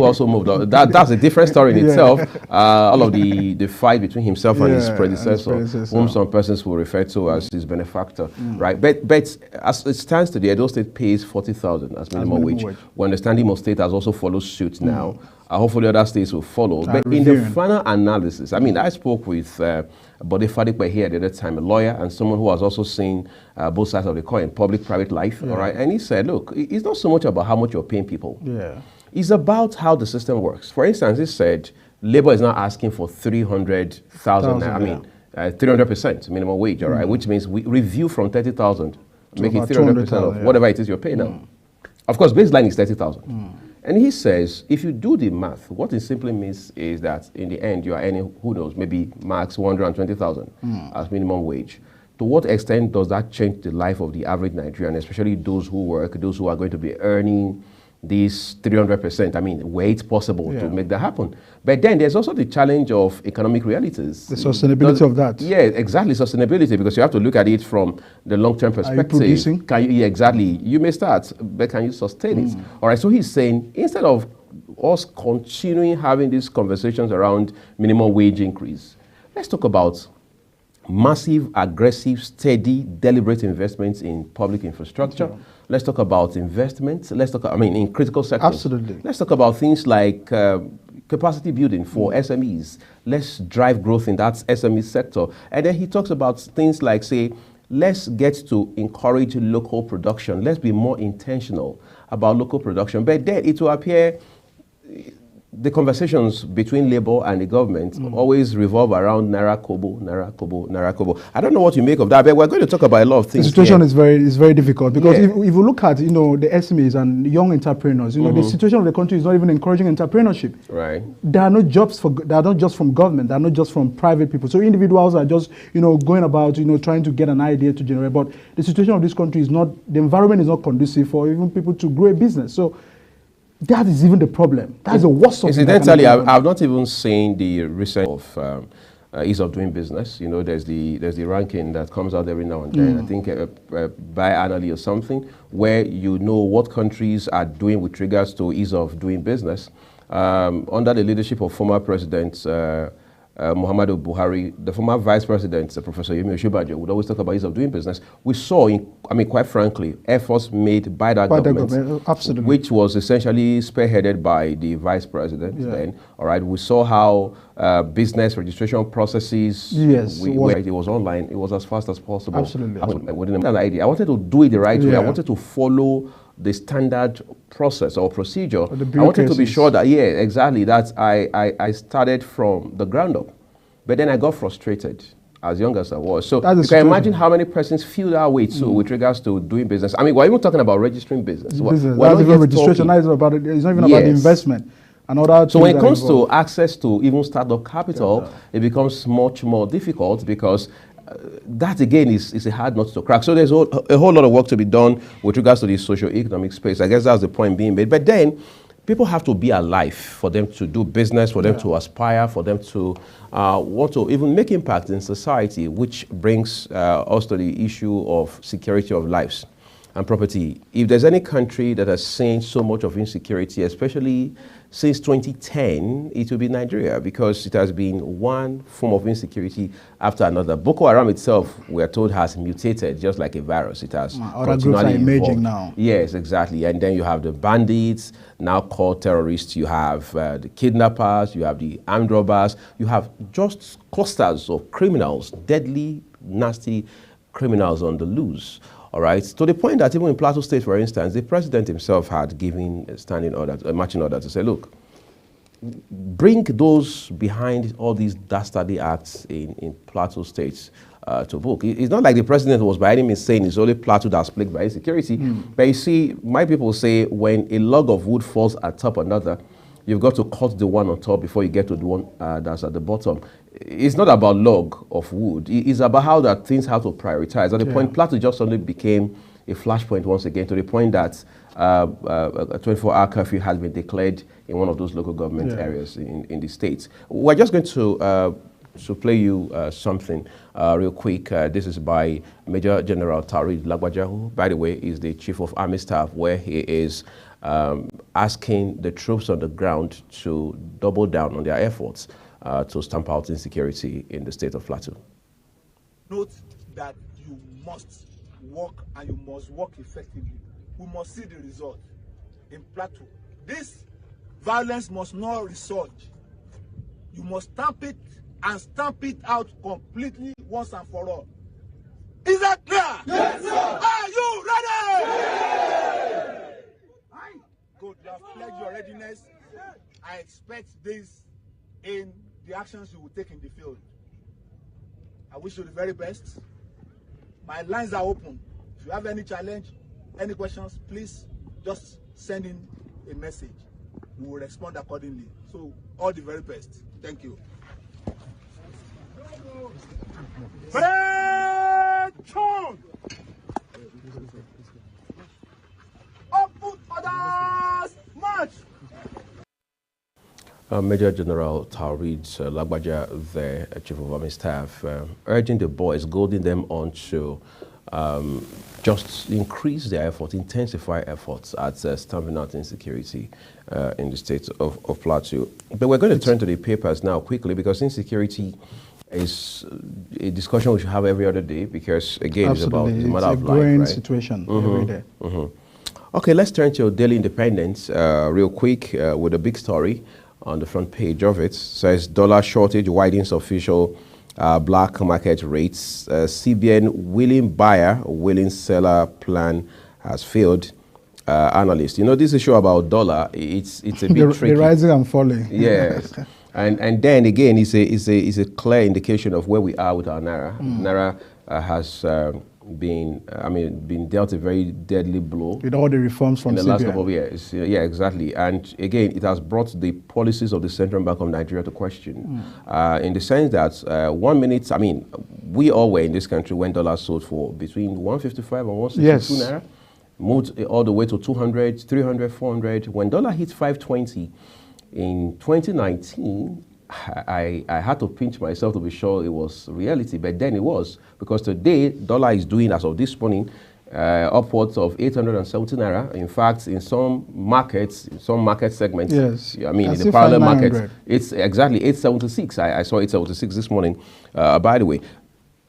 who also moved on. That's a different story in itself. All of the fight between himself and his predecessor, whom some persons will refer to as his benefactor, right? But as it stands today, Edo State pays 40,000 as minimum wage. We understand Imo State has also followed suit now. Hopefully other states will follow. But in the final analysis, I mean, I spoke with Bode Fadikwe here at the other time, a lawyer and someone who has also seen both sides of the coin, public-private life, all right? And he said, look, it's not so much about how much you're paying people. It's about how the system works. For instance, he said, labor is now asking for 300,000, I mean, 300% minimum wage, all right? Which means we review from 30,000, make it 300% of whatever it is you're paying now. Of course, baseline is 30,000. And he says, if you do the math, what it simply means is that in the end, you are earning, who knows, maybe max 120,000 as minimum wage. To what extent does that change the life of the average Nigerian, especially those who work, those who are going to be earning this 300%? I mean, where it's possible to make that happen. But then there's also the challenge of economic realities. The sustainability of that. Yeah, exactly, sustainability, because you have to look at it from the long-term perspective. Are you producing? Exactly. You may start, but can you sustain it? All right, so he's saying, instead of us continuing having these conversations around minimum wage increase, let's talk about massive, aggressive, steady, deliberate investments in public infrastructure. Let's talk about investments. Let's talk, in critical sectors. Absolutely. Let's talk about things like capacity building for SMEs. Let's drive growth in that SME sector. And then he talks about things like, say, let's get to encourage local production. Let's be more intentional about local production. But then it will appear the conversations between Labour and the government always revolve around Naira Kobo, Naira Kobo, Naira Kobo. I don't know what you make of that, but we're going to talk about a lot of things. The situation is very difficult because if you look at the SMEs and young entrepreneurs, the situation of the country is not even encouraging entrepreneurship. Right. There are no jobs they are not just from government, they are not just from private people. So individuals are just going about trying to get an idea to generate. But the situation of this country is not, the environment is not conducive for even people to grow a business. So that is even the problem. That's the worst of it. Incidentally, I've not even seen the recent of ease of doing business. There's the ranking that comes out every now and then. I think biannually or something, where what countries are doing with regards to ease of doing business. Under the leadership of former President Muhammadu Buhari, the former Vice President, Professor Yemi Osinbajo, would always talk about ease of doing business. We saw, quite frankly, efforts made by that government, absolutely, which was essentially spearheaded by the Vice President then. All right, we saw how business registration processes, where it was online, it was as fast as possible. Absolutely. Within an idea. I wanted to do it the right way. I wanted to follow the standard process or procedure. I wanted to be sure that, that I started from the ground up. But then I got frustrated as young as I was. So you can imagine how many persons feel that way too with regards to doing business. We're even talking about registering business. That's even registration. It's not even about the investment. So when it comes to access to even startup capital, it becomes much more difficult because that again is a hard nut to crack. So there's a whole lot of work to be done with regards to the socio-economic space. I guess that's the point being made. But then people have to be alive for them to do business, for them to aspire, for them to want to even make impact in society, which brings us to the issue of security of lives and property. If there's any country that has seen so much of insecurity, especially since 2010, it will be Nigeria, because it has been one form of insecurity after another. Boko Haram itself, we are told, has mutated just like a virus. It has other groups are emerging now. Yes, exactly. And then you have the bandits, now called terrorists. You have the kidnappers. You have the armed robbers. You have just clusters of criminals, deadly, nasty criminals on the loose. All right, to the point that even in Plateau State, for instance, the president himself had given a standing order, a marching order to say, look, bring those behind all these dastardly acts in Plateau State to book. It's not like the president was by any means saying it's only Plateau that's plagued by insecurity. But you see, my people say when a log of wood falls atop another, you've got to cut the one on top before you get to the one that's at the bottom. It's not about log of wood. It's about how that things have to prioritize. At the point, Plateau just suddenly became a flashpoint once again, to the point that a 24-hour curfew has been declared in one of those local government areas in the states. We're just going to play you something real quick. This is by Major General Taoreed Lagbaja, who, by the way, is the Chief of Army Staff, where he is asking the troops on the ground to double down on their efforts to stamp out insecurity in the state of Plateau. Note that you must work, and you must work effectively. We must see the result in Plateau. This violence must not resurge. You must stamp it and stamp it out completely once and for all. Is that clear? Yes, sir. Are you ready? Yes. Good. You have pledged your readiness. I expect this in the actions you will take in the field. I wish you the very best. My lines are open. If you have any challenge, any questions, please just send in a message. We will respond accordingly. So, all the very best. Thank you. Major General Taoreed Lagbaja, the Chief of Army Staff, urging the boys, goading them on to just increase their efforts, intensify efforts at stamping out insecurity in the state of Plateau. But we're going to turn to the papers now quickly, because insecurity is a discussion we should have every other day, because again, absolutely, it's a matter of life, growing right? situation every day. Okay, let's turn to Daily Independence real quick with a big story on the front page of it. It says dollar shortage widens official black market rates. CBN willing buyer, willing seller plan has failed. Analyst, you know, this issue about dollar, it's a bit tricky. The rising and falling. Yes. And then again, it's a clear indication of where we are with our Naira. Naira has been dealt a very deadly blow with all the reforms from in the CBN. last couple of years. Yeah, exactly. And again, it has brought the policies of the Central Bank of Nigeria to question, in the sense that 1 minute, we all were in this country when dollars sold for between 155 and 162 Naira, moved all the way to 200, 300, 400. When dollar hit 520 in 2019, I had to pinch myself to be sure it was reality, but then it was, because today dollar is doing, as of this morning, upwards of 870 Naira. In fact, in some markets, in some market segments, yes, in the parallel markets, it's exactly 876. I saw 876 this morning, by the way.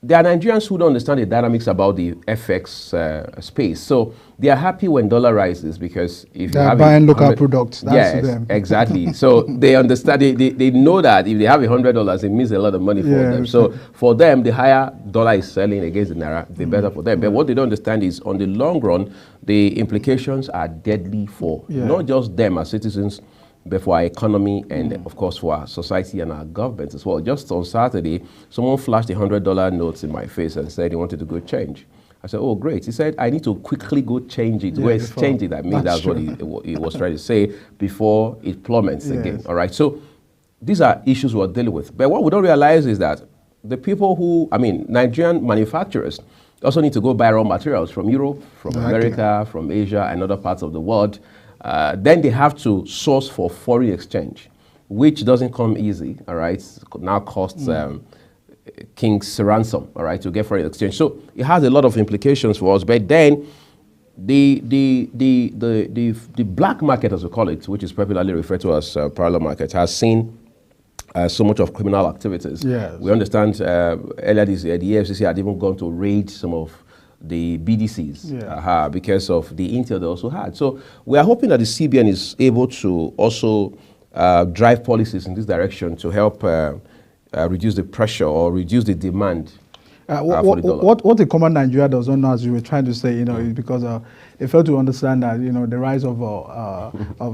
There are Nigerians who don't understand the dynamics about the FX space. So they are happy when dollar rises, because if they're buying local products, that's yes, them. Exactly. So they understand, they know that if they have $100, it means a lot of money for them. So for them, the higher dollar is selling against the Naira, the better for them. But what they don't understand is, on the long run, the implications are deadly for not just them as citizens, but for our economy and, of course, for our society and our government as well. Just on Saturday, someone flashed $100 notes in my face and said he wanted to go change. I said, oh, great. He said, I need to quickly go change it. Go exchange it. I mean, that's what he was trying to say, before it plummets again. All right. So these are issues we're dealing with. But what we don't realize is that the people who, Nigerian manufacturers also need to go buy raw materials from Europe, from America, from Asia, and other parts of the world. Then they have to source for foreign exchange, which doesn't come easy, all right? Now costs king's ransom, all right, to get foreign exchange. So it has a lot of implications for us. But then the black market, as we call it, which is popularly referred to as parallel market, has seen so much of criminal activities. Yes. We understand earlier this year, the EFCC had even gone to raid some of the BDCs because of the intel they also had. So we are hoping that the CBN is able to also drive policies in this direction to help reduce the pressure or reduce the demand for the dollar. What the common Nigeria doesn't know, as you were trying to say, is because they fail to understand that the rise of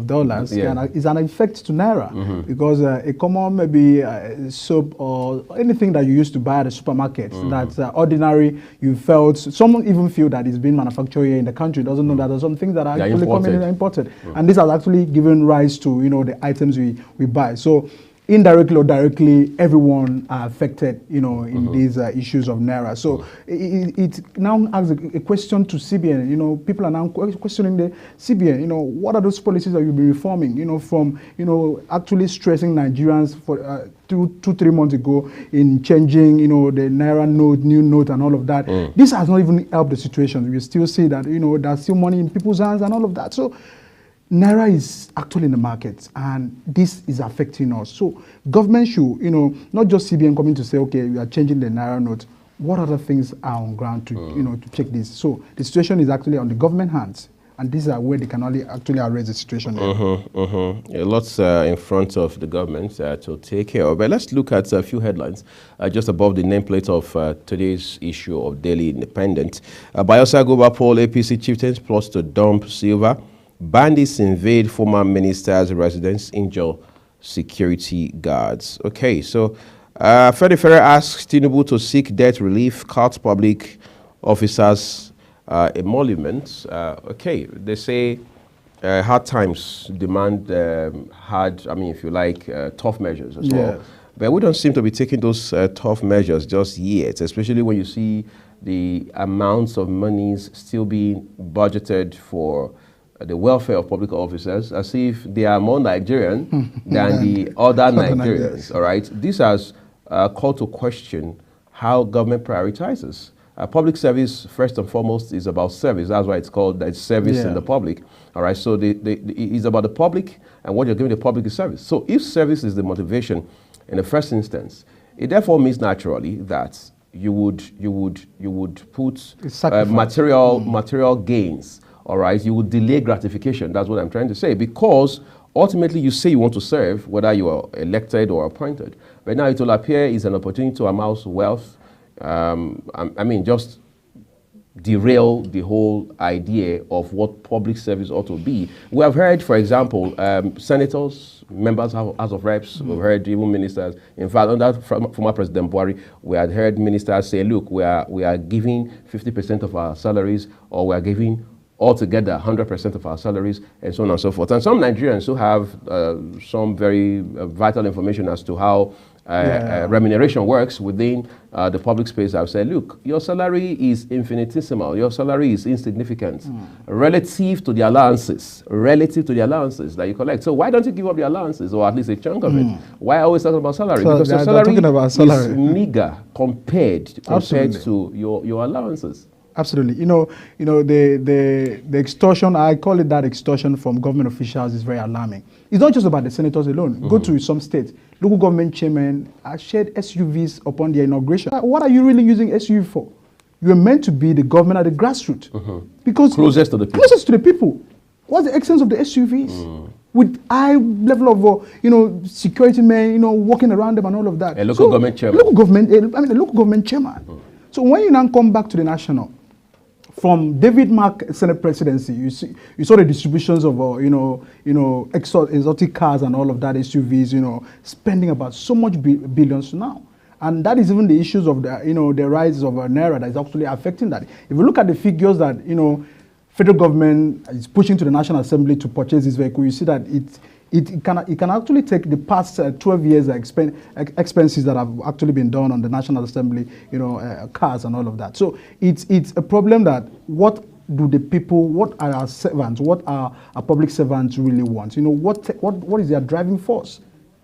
dollars is an effect to Naira, because a common maybe soap or anything that you used to buy at a supermarket that's ordinary, you felt, someone even feel that it's being manufactured here in the country, doesn't know that there's some things that are actually coming in imported, and this has actually given rise to the items we buy. So indirectly or directly, everyone are affected, in these issues of Naira. So it now asks a question to CBN. People are now questioning the CBN. What are those policies that you'll be reforming? From actually stressing Nigerians for 2-3 months ago in changing, the Naira note, new note, and all of that. This has not even helped the situation. We still see that there's still money in people's hands and all of that. So Naira is actually in the market, and this is affecting us. So government should, not just CBN coming to say, okay, we are changing the Naira note. What other things are on ground to, to check this? So the situation is actually on the government hands, and these are where they can only actually arrest the situation. Yeah, lots in front of the government to take care of. But let's look at a few headlines just above the nameplate of today's issue of Daily Independent. Bayelsa Guber poll, APC chieftains plots to dump Silva. Bandits invade former minister's residence, injure security guards. Okay, so Federer asks Tinubu to seek debt relief, cut public officers' emoluments. Okay, they say hard times demand if you like, tough measures as well. But we don't seem to be taking those tough measures just yet, especially when you see the amounts of monies still being budgeted for the welfare of public officers, as if they are more Nigerian than the other Nigerians, all right? This has called to question how government prioritizes. Public service, first and foremost, is about service. That's why it's called service in the public, all right? So it's about the public, and what you're giving the public is service. So if service is the motivation in the first instance, it therefore means naturally that you would put material gains. All right, you would delay gratification. That's what I'm trying to say, because ultimately you say you want to serve, whether you are elected or appointed. But now it will appear is an opportunity to amass wealth. Just derail the whole idea of what public service ought to be. We have heard, for example, senators, members of House of Reps, we've heard even ministers. In fact, under former President Buhari, we had heard ministers say, look, we are giving 50% of our salaries, or we are giving altogether 100% of our salaries, and so on and so forth. And some Nigerians who have some very vital information as to how remuneration works within the public space have said, look, your salary is infinitesimal, your salary is insignificant relative to the allowances that you collect. So why don't you give up the allowances, or at least a chunk of it? Why always talking about salary? So because your salary is meager compared to your allowances. Absolutely. The extortion, I call it that extortion from government officials, is very alarming. It's not just about the senators alone. Go to some states. Local government chairmen shared SUVs upon their inauguration. What are you really using SUV for? You are meant to be the government at the grassroots. Because closest to the people. Closest to the people. What's the essence of the SUVs? With high level of, security men, walking around them and all of that. A local government chairman. A local government chairman. So when you now come back to the national, from David Mark Senate presidency, you saw the distributions of exotic cars and all of that, SUVs, spending about so much billions now, and that is even the issues of the rise of Naira that is actually affecting that. If you look at the figures that federal government is pushing to the National Assembly to purchase this vehicle, you see that it can actually take the past 12 years expenses that have actually been done on the National Assembly, cars and all of that. So it's a problem that what do the people, what are our servants, what are our public servants really want? What is their driving force?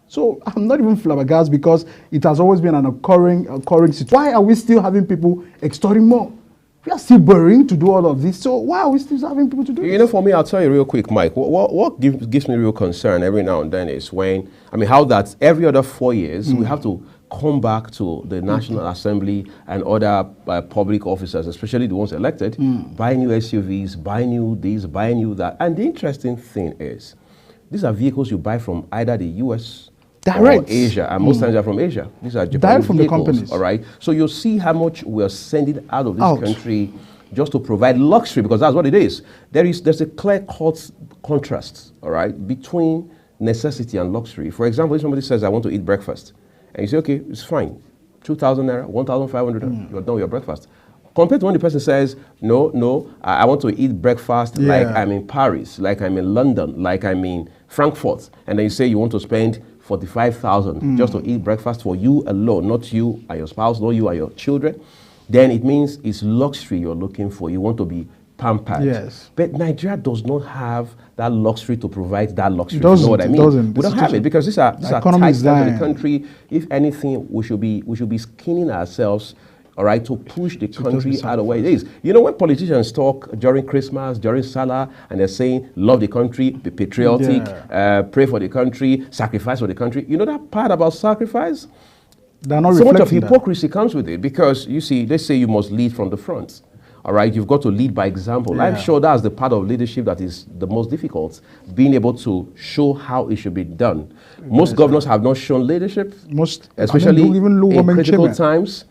So I'm not even flabbergasted, because it has always been an occurring situation. Why are we still having people extorting more? We are still borrowing to do all of this, so why are we still having people to do this? For me, I'll tell you real quick, Mike, what gives me real concern every now and then is how that every other 4 years we have to come back to the National Assembly and other public officers, especially the ones elected, buy new SUVs, buy new this, buy new that. And the interesting thing is, these are vehicles you buy from either the US direct. Or Asia, and most times they're from Asia. These are Japanese from vehicles, the companies. all right? So you'll see how much we are sending out of this country just to provide luxury, because that's what it is. There's a clear-cut contrast, all right, between necessity and luxury. For example, if somebody says, I want to eat breakfast, and you say, okay, it's fine, 2,000 naira, 1,500, you're done with your breakfast. Compared to when the person says, no, I want to eat breakfast like I'm in Paris, like I'm in London, like I'm in Frankfurt, and then you say you want to spend 45,000 just to eat breakfast for you alone, not you and your spouse, not you and your children, then it means it's luxury you're looking for. You want to be pampered. Yes. But Nigeria does not have that luxury to provide that luxury. You know what I mean? We don't have it, because these are tight times in the country. If anything, we should be skinning ourselves all right, to push the country out of where it is. You know, when politicians talk during Christmas, during Salah, and they're saying, love the country, be patriotic, pray for the country, sacrifice for the country, you know that part about sacrifice? They're not so much of hypocrisy comes with it, because you see, they say you must lead from the front. All right, you've got to lead by example. I'm sure that's the part of leadership that is the most difficult, being able to show how it should be done. Most governors have not shown leadership, especially in critical times.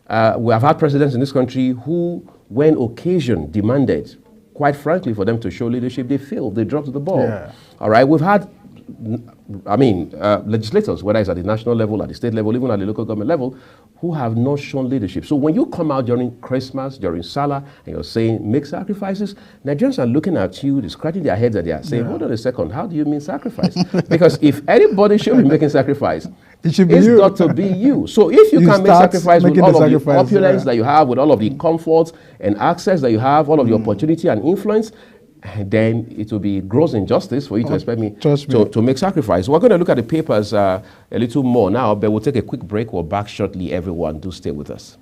We have had presidents in this country who, when occasion demanded, quite frankly, for them to show leadership, they failed, they dropped the ball. All right, we've had legislators, whether it's at the national level, at the state level, even at the local government level, who have not shown leadership. So when you come out during Christmas, during Salah, and you're saying, make sacrifices, Nigerians are looking at you, they're scratching their heads, and they are saying, hold on a second, how do you mean sacrifice? Because if anybody should be making sacrifice, it's got to be you. So if you can make sacrifice with all of the opulence that you have, with all of the comforts and access that you have, all of the opportunity and influence, then it will be gross injustice for you to expect me to make sacrifice. We're going to look at the papers a little more now, but we'll take a quick break. We're back shortly. Everyone, do stay with us.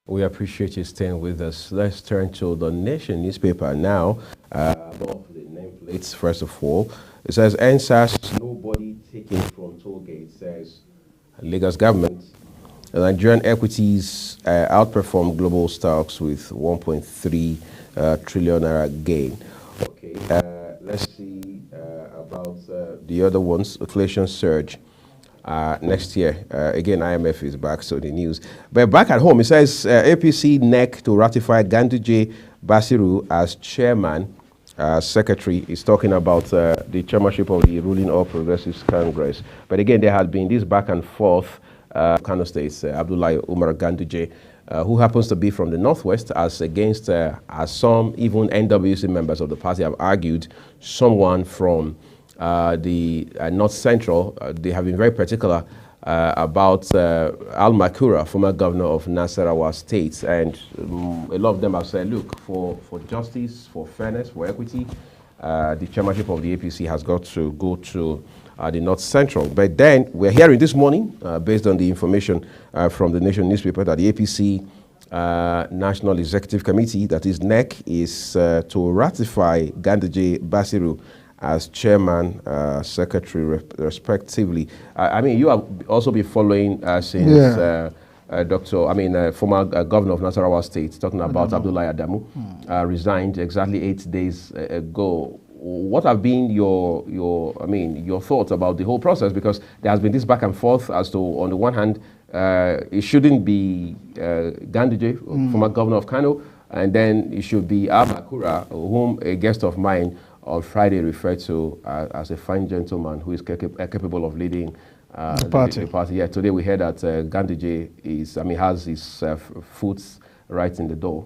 We appreciate you staying with us. Let's turn to the Nation newspaper now. Above the nameplates, first of all, it says, NSAS, nobody taken from toll gate, says Lagos government. Nigerian equities outperformed global stocks with 1.3 trillion naira gain. Okay, let's see about the other ones. Inflation surge. Next year, again, IMF is back, so the news. But back at home, it says APC NEC to ratify Ganduje Basiru as chairman. Secretary is talking about the chairmanship of the ruling All Progressives Congress. But again, there had been this back and forth. Kano State's Abdullahi Umar Ganduje, who happens to be from the Northwest, as against, as some even NWC members of the party have argued, someone from the North Central. They have been very particular about Al Makura, former governor of Nasarawa State, and a lot of them have said, look, for justice, for fairness, for equity, the chairmanship of the APC has got to go to the North Central. But then we're hearing this morning, based on the information from the Nation newspaper, that the APC National Executive Committee, that is NEC, is to ratify Ganduje Basiru as chairman, secretary, respectively. I mean, you have also been following since former governor of Nasarawa State, talking about Abdullahi Adamu, resigned exactly 8 days ago. What have been your thoughts about the whole process? Because there has been this back and forth as to, on the one hand, it shouldn't be Ganduje, former governor of Kano, and then it should be Al Makura, whom a guest of mine on Friday referred to as a fine gentleman who is capable of leading the party. Yeah, today we heard that Ganduje has his foot right in the door.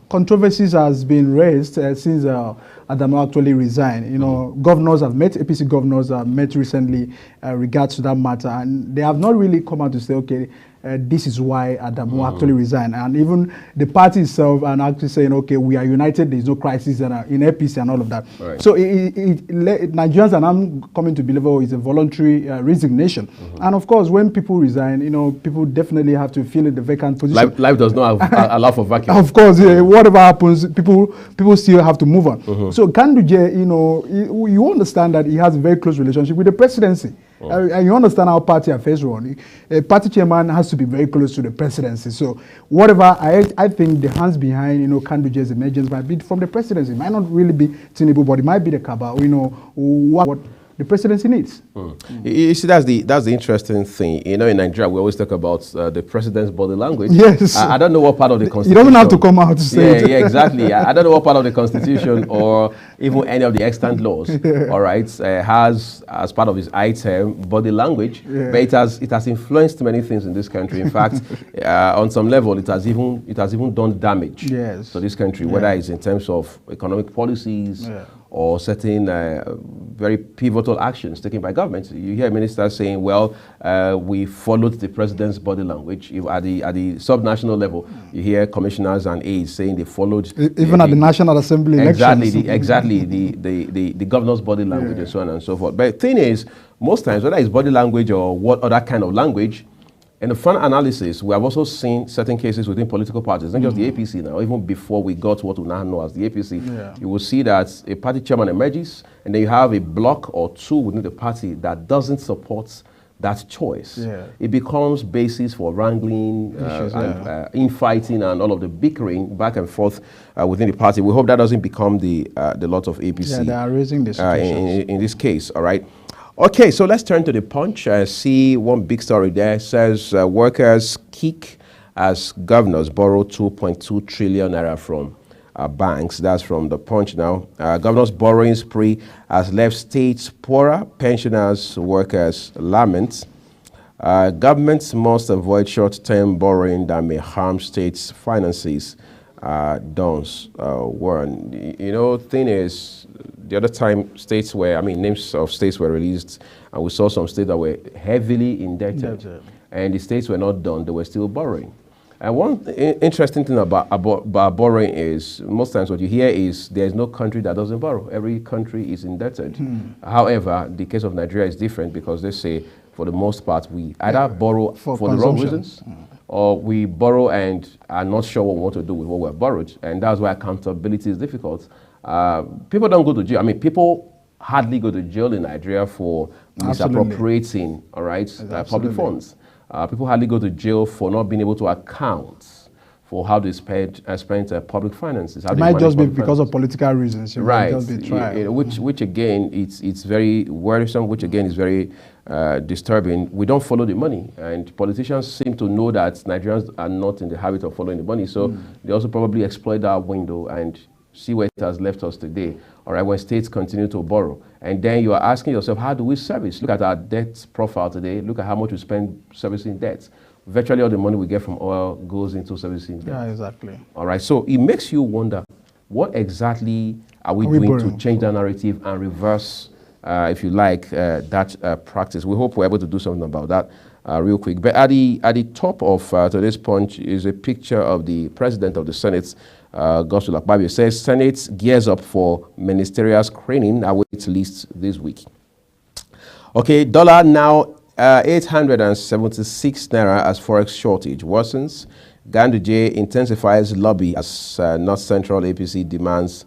controversies has been raised since Adamu actually resigned. You know, governors have met, APC governors have met recently regards to that matter, and they have not really come out to say, okay, this is why Adamu actually resigned. And even the party itself are actually saying, okay, we are united, there's no crisis in APC and all of that. Right. So Nigerians are now coming to believe, oh, it's a voluntary resignation. And of course, when people resign, you know, people definitely have to fill in the vacant position. Life does not allow for vacuum. Of course, whatever happens, people still have to move on. So Ganduje, you know, you understand that he has a very close relationship with the presidency. And you understand how party affairs run. A party chairman has to be very close to the presidency. So whatever, I think the hands behind, you know, Ganduje's emergence might be from the presidency. It might not really be Tinubu, but it might be the cabal, you know, what the presidency needs. You see, that's the interesting thing. You know, in Nigeria, we always talk about the president's body language. Yes. I don't know what part of the Constitution. He doesn't have to come out to say it. Yeah, exactly. I don't know what part of the Constitution or even any of the extant laws, all right, has as part of his item body language. Yeah. But it has influenced many things in this country. In fact, on some level, it has even done damage to this country, whether it's in terms of economic policies or certain very pivotal actions taken by governments. You hear ministers saying, well, we followed the president's body language. At the subnational level, you hear commissioners and aides saying they followed. Even at the National Assembly elections. Exactly, the governor's body language and so on and so forth. But the thing is, most times, whether it's body language or what other kind of language, in the fun analysis, we have also seen certain cases within political parties, not just the APC now, even before we got what we now know as the APC. You will see that a party chairman emerges, and then you have a block or two within the party that doesn't support that choice. It becomes basis for wrangling, infighting, and all of the bickering back and forth within the party. We hope that doesn't become the lot of APC. Yeah, they are raising this in this case, all right? Okay, so let's turn to the Punch. See one big story there. It says workers kick as governors borrow 2.2 trillion naira from banks. That's from the Punch now. Governors' borrowing spree has left states poorer. Pensioners, workers lament. Governments must avoid short-term borrowing that may harm states' finances. Dons warn. You know, thing is, the other time names of states were released, and we saw some states that were heavily indebted, and the states were not done; they were still borrowing. And one interesting thing about borrowing is most times what you hear is there is no country that doesn't borrow. Every country is indebted. However, the case of Nigeria is different because they say, for the most part, we either borrow for the wrong reasons, or we borrow and are not sure what we want to do with what we're borrowed. And that's why accountability is difficult. People don't go to jail. I mean, people hardly go to jail in Nigeria for misappropriating, all right, public funds. People hardly go to jail for not being able to account for how they spend public finances. It might just be because of political reasons. Right. Which again, it's very worrisome, which again is very disturbing. We don't follow the money, and politicians seem to know that Nigerians are not in the habit of following the money, so they also probably exploit that window and see where it has left us today, all right, when states continue to borrow. And then you are asking yourself, how do we service? Look at our debt profile today. Look at how much we spend servicing debts. Virtually all the money we get from oil goes into servicing debt. Yeah, exactly. All right, so it makes you wonder, what exactly are we doing to change that narrative and reverse, if you like, that practice? We hope we're able to do something about that real quick. But at the top of today's Punch is a picture of the President of the Senate, Godswill Akpabio. Says Senate gears up for ministerial screening. Awaits list this week. Okay, dollar now 876 naira as forex shortage worsens. Ganduje intensifies lobby as North Central APC demands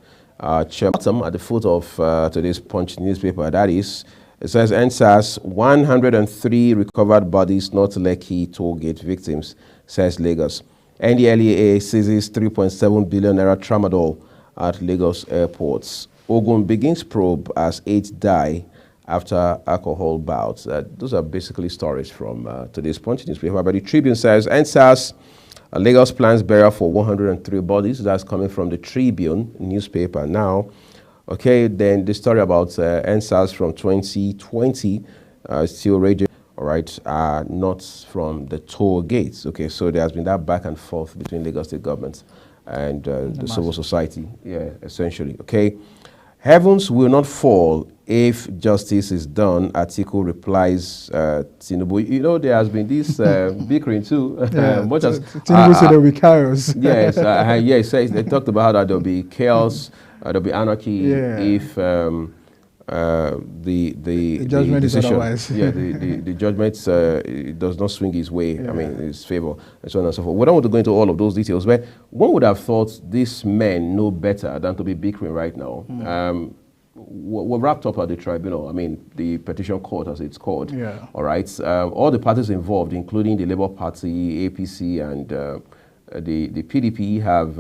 chairman. At the foot of today's Punch newspaper, that is, it says NSAS 103 recovered bodies, not Lekki toll gate victims, says Lagos. NDLEA seizes 3.7 billion naira tramadol at Lagos airports. Ogun begins probe as 8 die after alcohol bouts. Those are basically stories from today's Punch newspaper. But the Tribune says NSAS Lagos plans burial for 103 bodies. That's coming from the Tribune newspaper now. Okay, then the story about NSAS from 2020 still raging. All right, not from the toll gates. Okay, so there has been that back and forth between Lagos State government and the civil society, essentially. Okay, heavens will not fall if justice is done. Atiku replies Tinubu. You know, there has been this bickering too. Much as Tinubu said there will be chaos. Yes, yes. They talked about how there will be chaos, there will be anarchy if the judgment decision, is otherwise. the judgment does not swing his way. I mean, his favor, and so on and so forth. We don't want to go into all of those details, but one would have thought these men know better than to be bickering right now. We're wrapped up at the tribunal. I mean, the petition court, as it's called. All right. All the parties involved, including the Labour Party, APC, and the PDP, have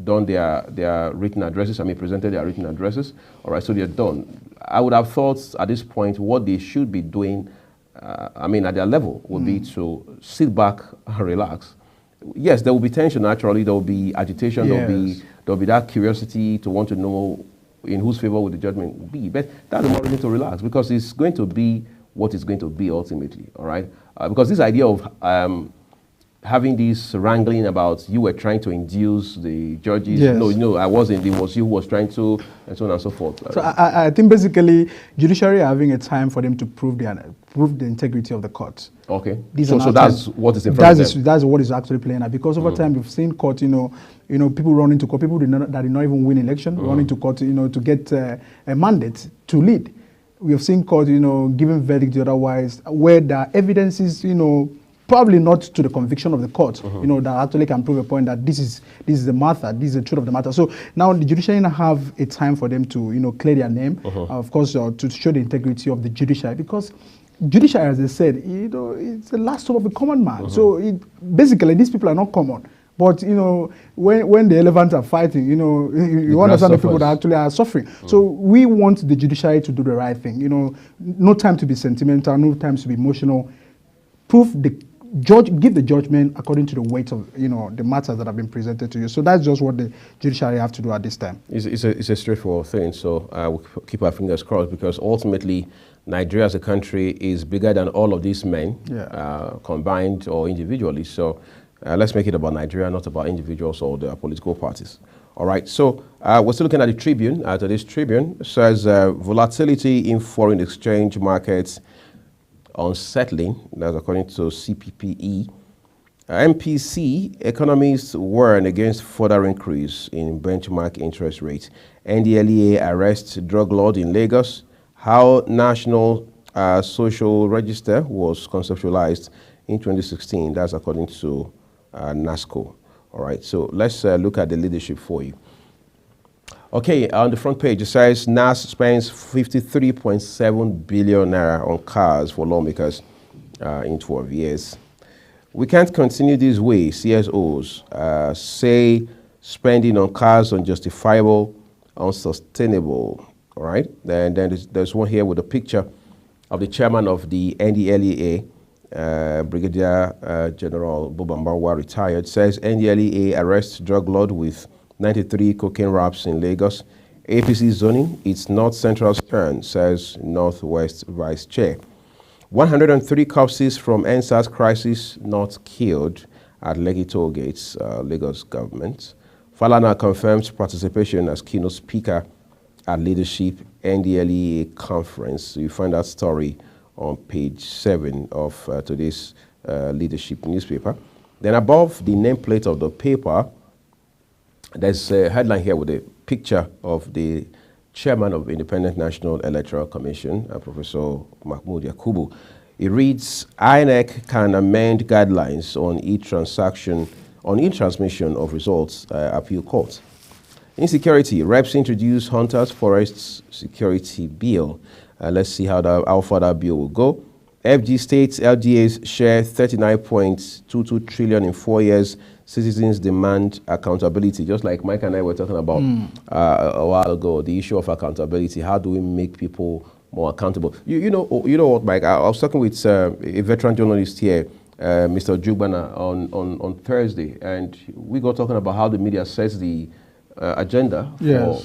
done their written addresses. I mean, presented their written addresses. All right, so they're done. I would have thought at this point what they should be doing, I mean, at their level, would be to sit back and relax. Yes, there will be tension. Naturally, there will be agitation. There will be that curiosity to want to know in whose favor would the judgment be. But that's the more reason to relax, because it's going to be what it's going to be ultimately. All right, because this idea of having this wrangling about you were trying to induce the judges. No, I wasn't. It was you who was trying to, and so on and so forth. So I think basically judiciary are having a time for them to prove the integrity of the court. Okay. So that's what is in front of them. That's what is actually playing out, because over time we've seen court, people run into court, people that did not even win election, run into court, to get a mandate to lead. We have seen court, giving verdict otherwise, where the evidence is, probably not to the conviction of the court, that actually can prove a point that this is the matter, this is the truth of the matter. So now the judiciary have a time for them to clear their name, of course, to show the integrity of the judiciary, because judiciary, as I said, it's the last hope of a common man. So basically, these people are not common. But when the elephants are fighting, you understand the people that actually are suffering. So we want the judiciary to do the right thing. No time to be sentimental, no time to be emotional. Give the judgment according to the weight of the matters that have been presented to you. So that's just what the judiciary have to do at this time. It's a straightforward thing. So we'll keep our fingers crossed, because ultimately Nigeria as a country is bigger than all of these men combined or individually. So let's make it about Nigeria, not about individuals or their political parties. All right. So we're still looking at the Tribune. Today's Tribune says volatility in foreign exchange markets unsettling. That's according to CPPE. MPC economists warn against further increase in benchmark interest rates. NDLEA arrests drug lord in Lagos. How National Social Register was conceptualized in 2016. That's according to NASCO. All right. So let's look at the leadership for you. Okay, on the front page, it says NAS spends 53.7 billion naira on cars for lawmakers in 12 years. We can't continue this way, CSOs say spending on cars unjustifiable, unsustainable. All right, and then there's one here with a picture of the chairman of the NDLEA, Brigadier General Buba Marwa, retired. Says NDLEA arrests drug lord with 93 cocaine wraps in Lagos. APC zoning, it's North Central's turn, says Northwest Vice Chair. 103 corpses from NSAS crisis not killed at Lekki toll gates, Lagos government. Falana confirms participation as keynote speaker at Leadership NDLEA conference. You find that story on page 7 of today's Leadership newspaper. Then above the nameplate of the paper, there's a headline here with a picture of the chairman of Independent National Electoral Commission, Professor Mahmoud Yakubu. It reads, INEC can amend guidelines on e-transmission of results, appeal court. Insecurity, reps introduce Hunters Forests Security Bill. Let's see how far that bill will go. FG states LGAs share 39.22 trillion in 4 years. Citizens demand accountability, just like Mike and I were talking about a while ago, the issue of accountability. How do we make people more accountable? You know what, Mike? I was talking with a veteran journalist here, Mr. Jugbana, on Thursday, and we got talking about how the media sets the agenda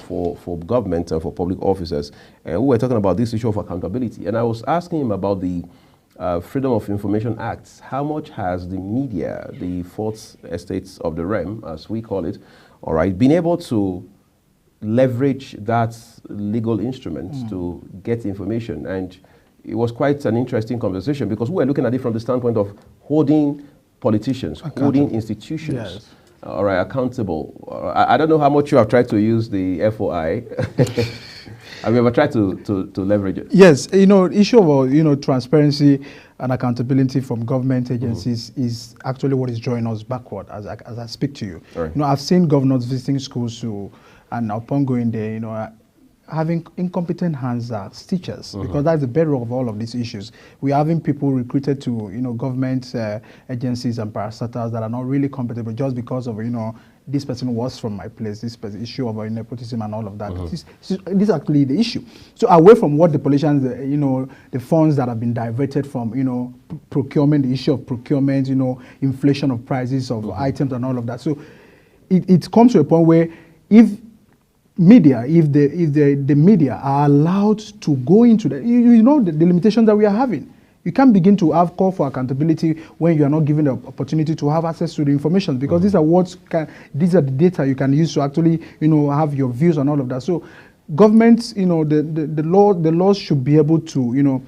for government and for public officers. And we were talking about this issue of accountability. And I was asking him about the Freedom of Information Act, how much has the media, the fourth estates of the realm, as we call it, all right, been able to leverage that legal instrument to get information? And it was quite an interesting conversation because we were looking at it from the standpoint of holding politicians, holding institutions, all right, accountable. I don't know how much you have tried to use the FOI. Have you ever tried to leverage it? Yes, issue of transparency and accountability from government agencies is actually what is drawing us backward as I speak to you. Right. I've seen governors visiting schools and upon going there, having incompetent hands as teachers, because that's the bedrock of all of these issues. We're having people recruited to government agencies and parastatals that are not really competent, just because of this person was from my place, this issue of nepotism and all of that. This is actually the issue. So away from what the politicians, the funds that have been diverted from, procurement, the issue of procurement, inflation of prices of items and all of that. So it comes to a point where if the media are allowed to go into the limitations that we are having. You can't begin to have call for accountability when you are not given the opportunity to have access to the information, because these are the data you can use to actually have your views and all of that. So governments, the laws should be able to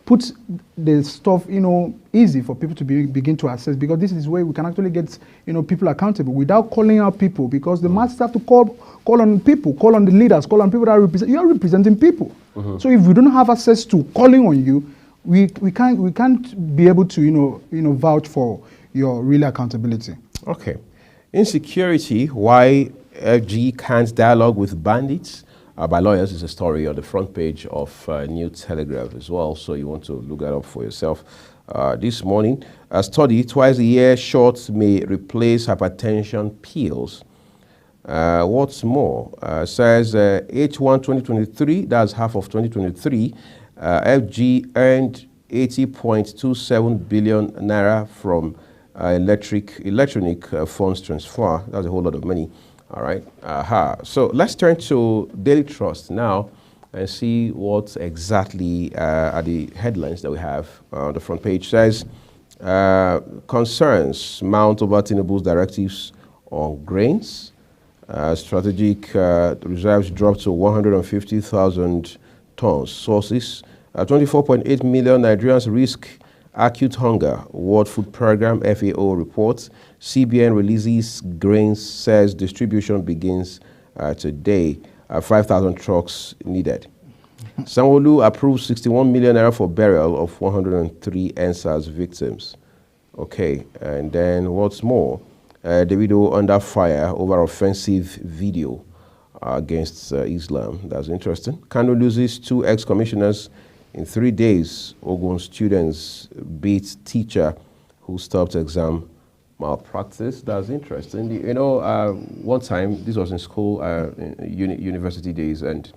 put the stuff easy for people to begin to access, because this is where we can actually get people accountable without calling out people, because the masses have to call on people, call on the leaders, call on people that represent. You are representing people. So if we don't have access to calling on you, we can't be able to vouch for your real accountability. Okay. Insecurity, why FG can't dialogue with bandits by lawyers, is a story on the front page of New Telegraph as well, so you want to look that up for yourself. This morning, a study, twice a year shots may replace hypertension pills. What's more, says H1 2023, that's half of 2023, FG earned 80.27 billion naira from electronic funds transfer. That's a whole lot of money. All right. So let's turn to Daily Trust now and see what exactly are the headlines that we have on the front page. Says concerns mount over Tinubu's directives on grains. Strategic reserves dropped to 150,000 tons. Sources: 24.8 million Nigerians risk acute hunger. World Food Program (FAO) reports. CBN releases grains, says distribution begins today. 5,000 trucks needed. Sanwo-Olu approves 61 million naira for burial of 103 EndSARS victims. Okay, and then what's more? Davido under fire over offensive video against Islam. That's interesting. Kano loses 2 ex-commissioners in 3 days. Ogun students beat teacher who stopped exam malpractice. That's interesting. One time, this was in school, university days, and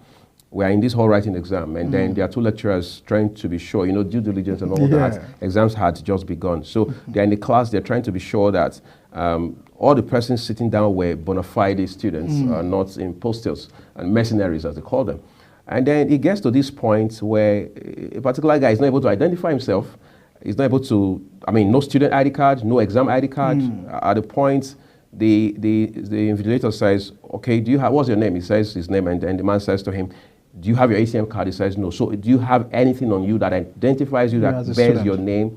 we are in this whole writing exam, and then there are 2 lecturers trying to be sure, due diligence and all that. Exams had just begun. So they're in the class, they're trying to be sure that all the persons sitting down were bona fide students, not imposters and mercenaries, as they call them. And then it gets to this point where a particular guy is not able to identify himself. He's not able to, no student ID card, no exam ID card. At the point, the invigilator says, okay, what's your name? He says his name, and then the man says to him, do you have your ATM card? He says no. So do you have anything on you that identifies you, that bears your name?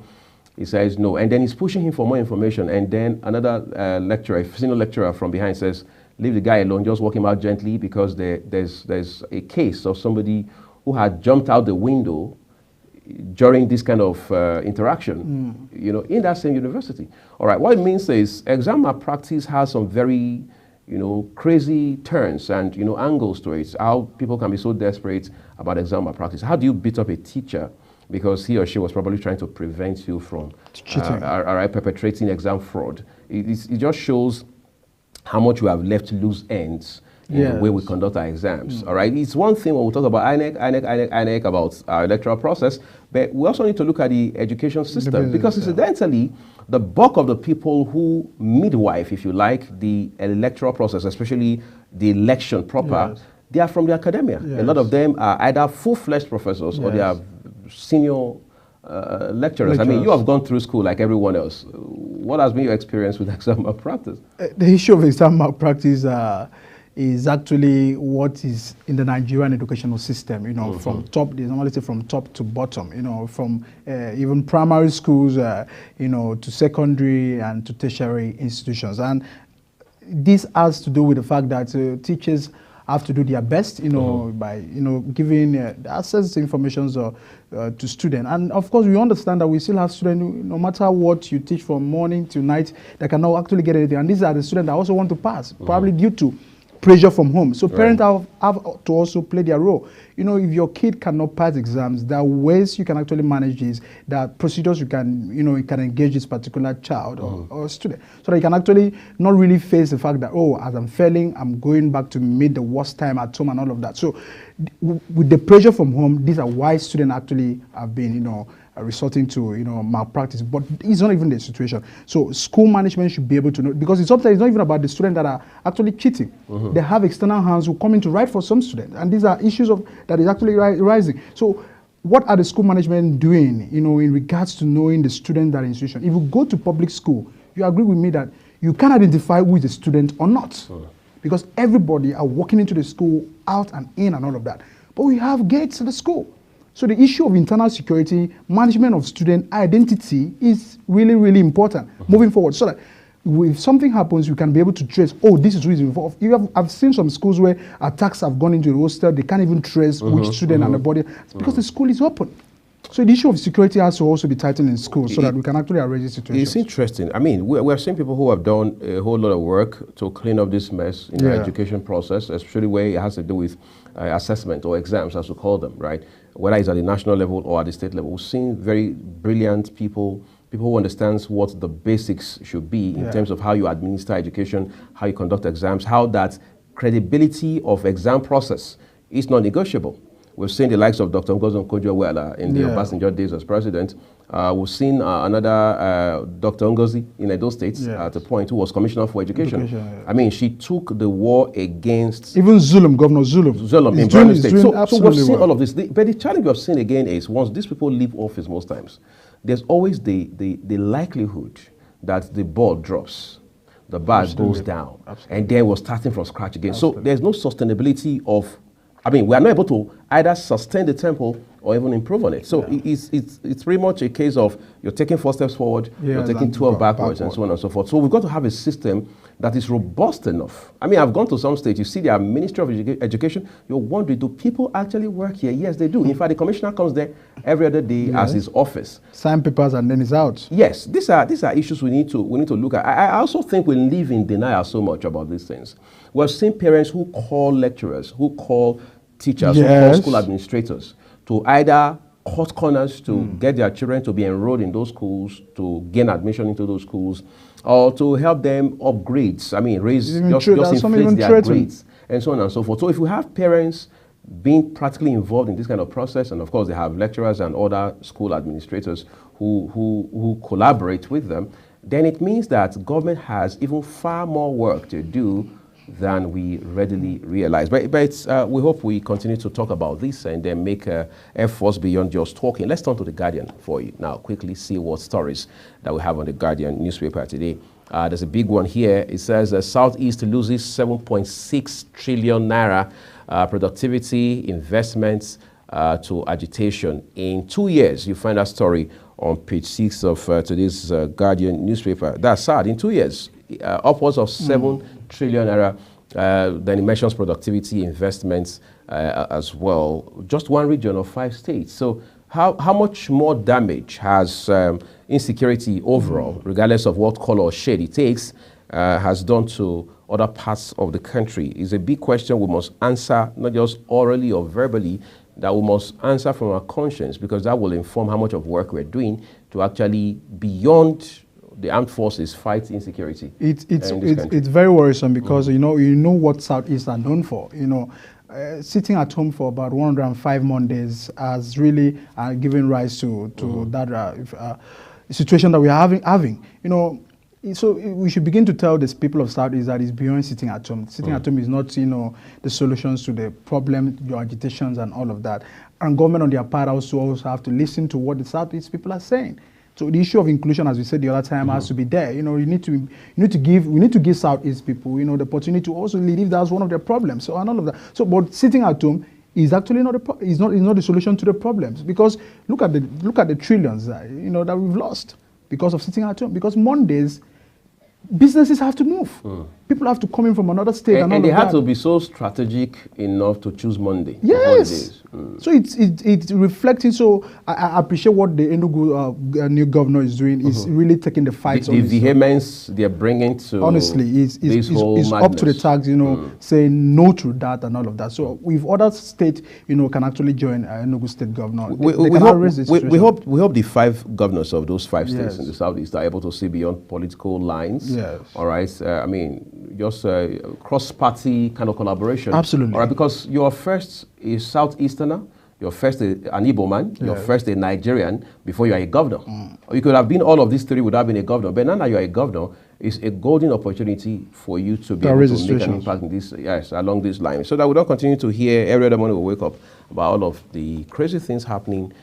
He says no. And then he's pushing him for more information. And then another lecturer, senior lecturer from behind says, leave the guy alone, just walk him out gently, because there's a case of somebody who had jumped out the window during this kind of interaction, in that same university. All right, what it means is exam malpractice has some very, crazy turns and, angles to it. How people can be so desperate about exam malpractice. How do you beat up a teacher because he or she was probably trying to prevent you from perpetrating exam fraud? It just shows how much we have left loose ends in the way we conduct our exams. All right, it's one thing when we talk about INEC about our electoral process, but we also need to look at the education system, because incidentally, the bulk of the people who midwife, if you like, the electoral process, especially the election proper, they are from the academia. A lot of them are either full-fledged professors or they are senior lecturers. I mean, you have gone through school like everyone else. What has been your experience with exam malpractice? The issue of exam malpractice is actually what is in the Nigerian educational system, you know, from top, they normally say from top to bottom, you know, from even primary schools, you know, to secondary and to tertiary institutions. And this has to do with the fact that teachers have to do their best, you know, by, you know, giving access to information to students. And of course, we understand that we still have students, no matter what you teach from morning to night, that cannot actually get anything. And these are the students that also want to pass, probably due to pressure from home. So parents have to also play their role. You know, if your kid cannot pass exams, there are ways you can actually manage this, there are procedures you can, you know, you can engage this particular child or student, so that you can actually not really face the fact that, oh, as I'm failing, I'm going back to meet the worst time at home and all of that. So with the pressure from home, these are why students actually have been, you know, resorting to, you know, malpractice. But it's not even the situation. So school management should be able to know, because sometimes it's not even about the students that are actually cheating. They have external hands who come in to write for some students, and these are issues that is actually rising. So what are the school management doing, you know, in regards to knowing the students that are in institution? If you go to public school, you agree with me that you can identify who is a student or not, because everybody are walking into the school, out and in and all of that. But we have gates to the school. So the issue of internal security, management of student identity is really, really important moving forward, so that if something happens, you can be able to trace, oh, this is who is involved. I've seen some schools where attacks have gone into the hostel, they can't even trace which student and the body, because the school is open. So the issue of security has to also be tightened in schools so that we can actually arrange the situation. It's interesting. I mean, we have seen people who have done a whole lot of work to clean up this mess in the education process, especially where it has to do with assessment or exams, as we call them, right? Whether it's at the national level or at the state level. We've seen very brilliant people who understands what the basics should be in terms of how you administer education, how you conduct exams, how that credibility of exam process is not negotiable. We've seen the likes of Dr. Ngozi Okonjo-Iweala in the Obasanjo days as president. We've seen another Dr. Ngozi in Edo State at a point who was commissioner for education. I mean, she took the war against... Even Zulum, Governor Zulum. In Borno State. So we've seen all of this. But the challenge we've seen again is once these people leave office most times, there's always the likelihood that the ball drops, the bar goes down, and then we're starting from scratch again. So there's no sustainability of... I mean, we are not able to either sustain the tempo or even improve on it. So it's pretty much a case of you're taking 4 steps forward, you're taking 12 backwards, and so on and so forth. So we've got to have a system that is robust enough. I mean, I've gone to some states, you see their Ministry of Education, you're wondering, do people actually work here? Yes, they do. In fact, the commissioner comes there every other day as his office. Sign papers and then he's out. Yes, these are issues we need to look at. I also think we live in denial so much about these things. We've seen parents who call lecturers, who call teachers, who call school administrators to either cut corners to get their children to be enrolled in those schools, to gain admission into those schools, or to help them upgrade. I mean, just inflate their grades, and so on and so forth. So if we have parents being practically involved in this kind of process, and of course they have lecturers and other school administrators who collaborate with them, then it means that government has even far more work to do than we readily realize. But we hope we continue to talk about this and then make efforts beyond just talking. Let's turn to The Guardian for you now, quickly see what stories that we have on The Guardian newspaper today. There's a big one here. It says Southeast loses 7.6 trillion naira productivity investments to agitation. In 2 years, you find that story on page 6 of today's Guardian newspaper. That's sad. In 2 years, upwards of 7 trillion naira. Then it mentions productivity investments as well. Just one region of 5 states. So how much more damage has insecurity overall, regardless of what color or shade it takes, has done to other parts of the country? Is a big question we must answer, not just orally or verbally, that we must answer from our conscience, because that will inform how much of work we're doing to actually, beyond the armed forces, fight insecurity. It's very worrisome because you know what Southeast are known for. Sitting at home for about 105 Mondays has really given rise to that situation that we are having. So we should begin to tell these people of Southeast that it's beyond sitting at home. Sitting at home is not, you know, the solutions to the problem, your agitations and all of that. And government on their part also have to listen to what the Southeast people are saying. So the issue of inclusion, as we said the other time, has to be there. You know, we need to give Southeast people, you know, the opportunity to also lead if that's one of their problems. So and all of that. So, but sitting at home is actually not the solution to the problems, because look at the trillions, you know, that we've lost because of sitting at home. Because Mondays, businesses have to move. People have to come in from another state, and they have to be so strategic enough to choose Monday. Yes. So it's reflecting. So I appreciate what the Enugu new governor is doing. Is really taking the fight. The vehemence they're bringing to honestly is up to the task. You know, saying no to that and all of that. So if other states, you know, can actually join Enugu state governor, we hope the 5 governors of those 5 states in the Southeast are able to see beyond political lines. Yes. All right. I mean, just cross-party kind of collaboration. Absolutely. All right, because your first is Southeasterner, your first an Igbo man, your first a Nigerian before you are a governor. You could have been all of these 3 without being a governor, but now that you are a governor, it's a golden opportunity for you to be able to make an impact in this, along this line, so that we don't continue to hear every other morning we wake up about all of the crazy things happening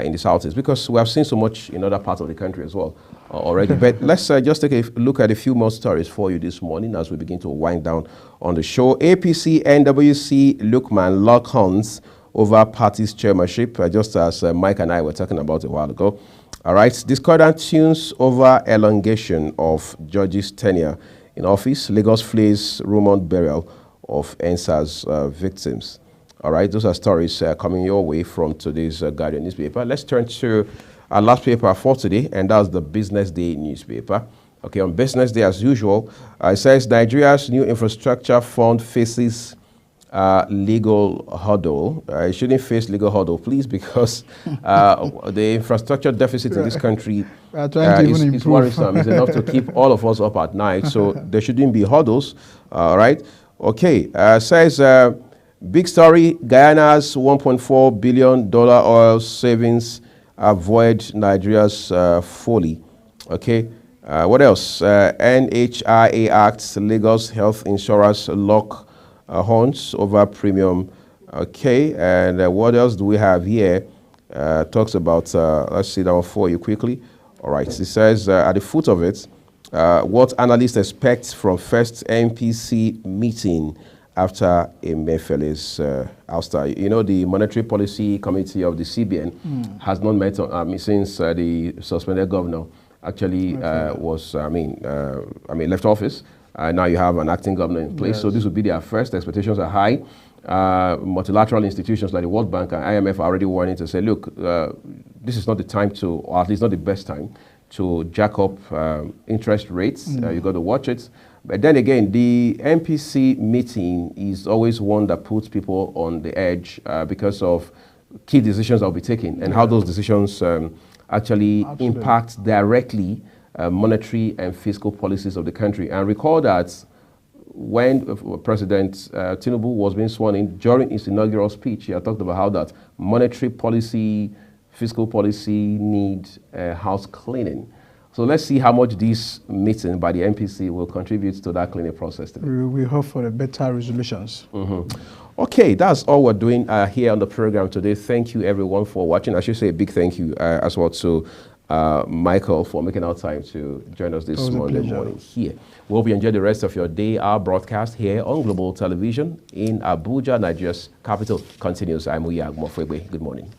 in the Southeast, because we have seen so much in other parts of the country as well already. But let's just take a look at a few more stories for you this morning as we begin to wind down on the show. APC NWC Lukman lock horns over party's chairmanship, just as Mike and I were talking about a while ago. All right, discordant tunes over elongation of George's tenure in office. Lagos flees rumored burial of NSA's victims. All right, those are stories coming your way from today's Guardian newspaper. Let's turn to our last paper for today, and that's the Business Day newspaper. Okay, on Business Day, as usual, it says Nigeria's new infrastructure fund faces legal hurdle. It shouldn't face legal hurdle, please, because the infrastructure deficit in this country is worrisome. It's enough to keep all of us up at night, so there shouldn't be hurdles. All right, okay, says... big story, Guyana's $1.4 billion oil savings avoid Nigeria's folly. Okay, what else? NHIA acts Lagos health insurers lock horns over premium. Okay, and what else do we have here? Talks about, let's see that one for you quickly. All right, it says at the foot of it, what analysts expect from first MPC meeting after Emefiele's ouster. You know, the Monetary Policy Committee of the CBN has not met since the suspended governor actually was, left office. Now you have an acting governor in place, so this will be their first. Expectations are high. Multilateral institutions like the World Bank and IMF are already warning to say, look, this is not the time to, or at least not the best time, to jack up interest rates. You've got to watch it. But then again, the MPC meeting is always one that puts people on the edge because of key decisions that will be taken and how those decisions actually impact directly monetary and fiscal policies of the country. And recall that when President Tinubu was being sworn in, during his inaugural speech, he had talked about how that monetary policy, fiscal policy need house cleaning. So let's see how much this meeting by the MPC will contribute to that cleaning process today. We hope for the better resolutions. Okay, that's all we're doing here on the program today. Thank you, everyone, for watching. I should say a big thank you as well to Michael for making our time to join us this Monday morning here. We hope you enjoy the rest of your day. Our broadcast here on Global Television in Abuja, Nigeria's capital, continues. I'm Uyag Mofwegwe. Good morning.